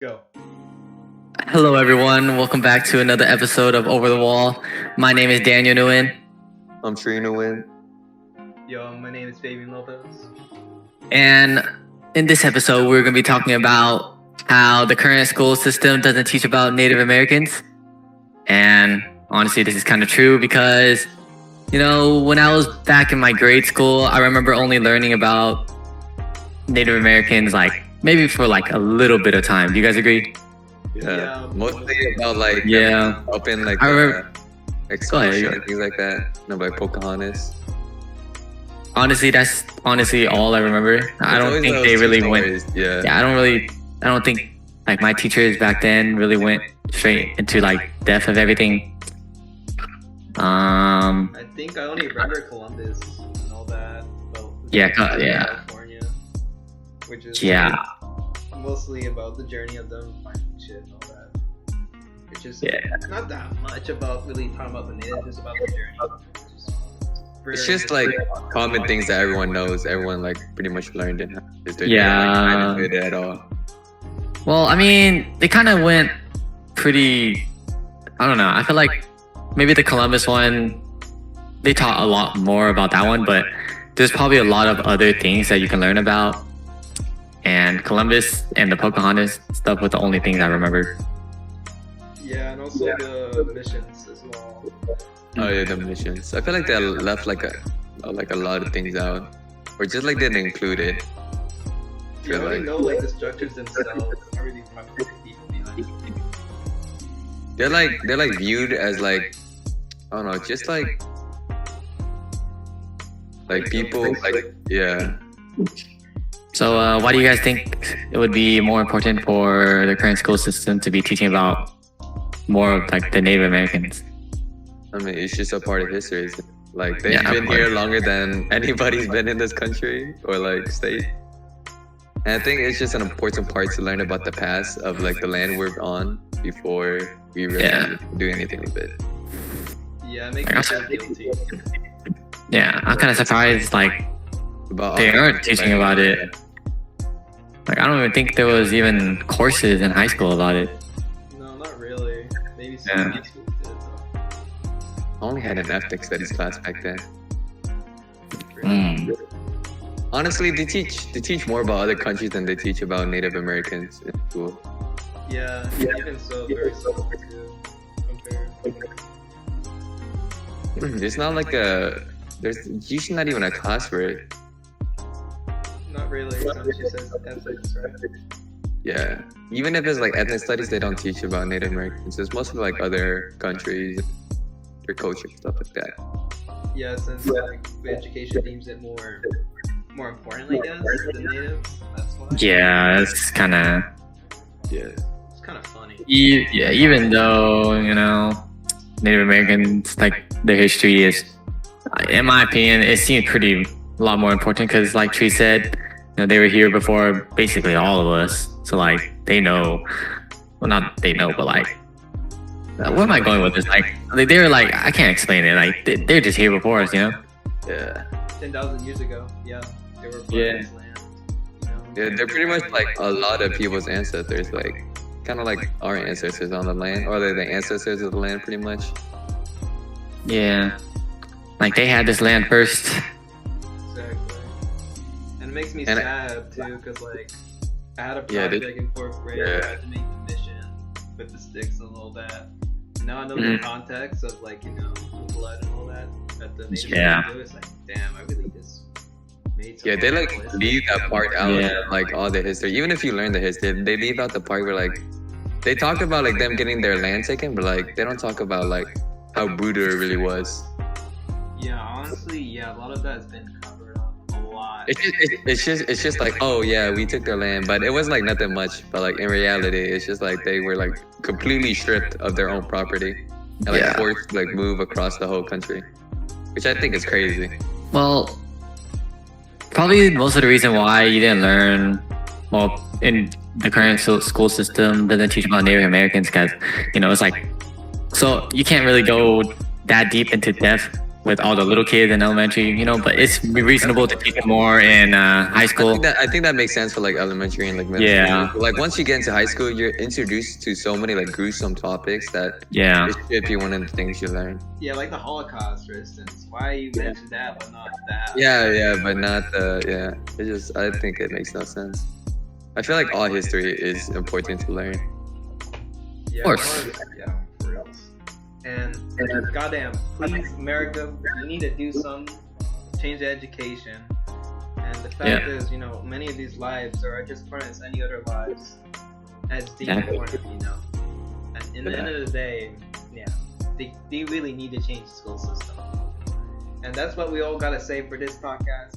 Go. Hello, everyone. Welcome back to another episode of Over the Wall. My name is Daniel Nguyen, I'm Trina Win. Yo, my name is Fabian Lopez. and in this episode, we're going to be talking about how the current school system doesn't teach about Native Americans. And honestly, this is kind of true because, when I was back in my grade school, I remember only learning about Native Americans maybe for a little bit of time. Do you guys agree? Yeah. Mostly about up in I remember. excursion and things like that. No, by Pocahontas. Honestly, that's all I remember. I It's don't always think those they two really stories, went. Yeah. Yeah, I don't think my teachers back then really went straight into depth of everything. I think I only remember Columbus and all that. Well, Yeah, yeah. California, which is Yeah. mostly about the journey of them finding shit and all that. It's just not that much about really talking about the natives, just about the journey. It's just common things that everyone knows. Everyone pretty much learned in history. Yeah. They didn't at all. Well, I mean, they kind of went pretty. I don't know. I feel like maybe the Columbus one, they taught a lot more about that one, but there's probably a lot of other things that you can learn about. And Columbus and the Pocahontas stuff were the only things I remember. Yeah, and also the missions as well. Oh yeah, the missions. I feel like they left a lot of things out, or just didn't include it. You already know the structures themselves, everything from people behind it. They're viewed as I don't know, just people yeah. So, why do you guys think it would be more important for the current school system to be teaching about more of the Native Americans? I mean, it's just a part of history. They've Yeah, been of course. here longer than anybody's been in this country or state. And I think it's just an important part to learn about the past of the land we're on before we really do anything with it. Yeah, it makes me feel guilty. Yeah, I'm kind of surprised About they all aren't the- teaching about it. I don't even think there was even courses in high school about it. No, not really. Maybe some Yeah. high schools did though. I only had an ethnic studies class back then. Mm. Honestly, they teach more about other countries than they teach about Native Americans in school. Yeah, even so, very similar to compared. There's not there's usually not even a class for it. Not really. It's not just as ethics, right? Yeah. Even if it's ethnic studies, they don't teach about Native Americans. It's mostly other countries, their culture, stuff like that. Yeah, since the education deems it more important, I guess, than natives. That's why. Yeah, it's kind of Yeah. It's kind of funny. even though Native Americans their history is, in my opinion, it seems pretty a lot more important because, like Tree said, they were here before basically all of us. So they know, well, not they know, but where am I going with this? They were I can't explain it. They're just here before us, Yeah. 10,000 years ago, yeah, they were part Yeah. of this land. Yeah, they're pretty much a lot of people's ancestors, kind of our ancestors on the land, or they're the ancestors of the land, pretty much. Yeah, they had this land first. Exactly. And it makes me And sad too, because I had a Yeah, project in fourth grade. yeah. I had to make the mission with the sticks and all that. Now I know Mhm. the context of the blood and all that the native Yeah. do. It's damn, I really just made Yeah, they something leave that part out, Yeah. all the history. Even if you learn the history, they leave out the part where they talk about them getting their land taken, but they don't talk about how brutal it really was. Yeah, honestly, yeah, a lot of that has been covered up a lot. It's just oh yeah, we took their land, but it was nothing much. But in reality, it's just they were completely stripped of their own property and Yeah. forced to move across the whole country, which I think is crazy. Well, probably most of the reason why you didn't learn, well, in the current school system doesn't teach about Native Americans because, it's so you can't really go that deep into depth with all the little kids in elementary, you know, but it's reasonable to teach it more in high school. I think that makes sense for like elementary and like middle Yeah. school. Like once you get into high school, you're introduced to so many like gruesome topics that Yeah. it should be one of the things you learn. Yeah, like the Holocaust, for instance. Why you mentioned that but not that? Yeah, but not the yeah. It just I think it makes no sense. I feel like all history is important to learn. Yeah, Of course. Yeah, for real. And goddamn, please, America, we need to do something, change the education. And the fact is, you know, many of these lives are just important as any other lives, as deep important, you know. And in the end of the day, yeah, they really need to change the school system. And that's what we all gotta say for this podcast.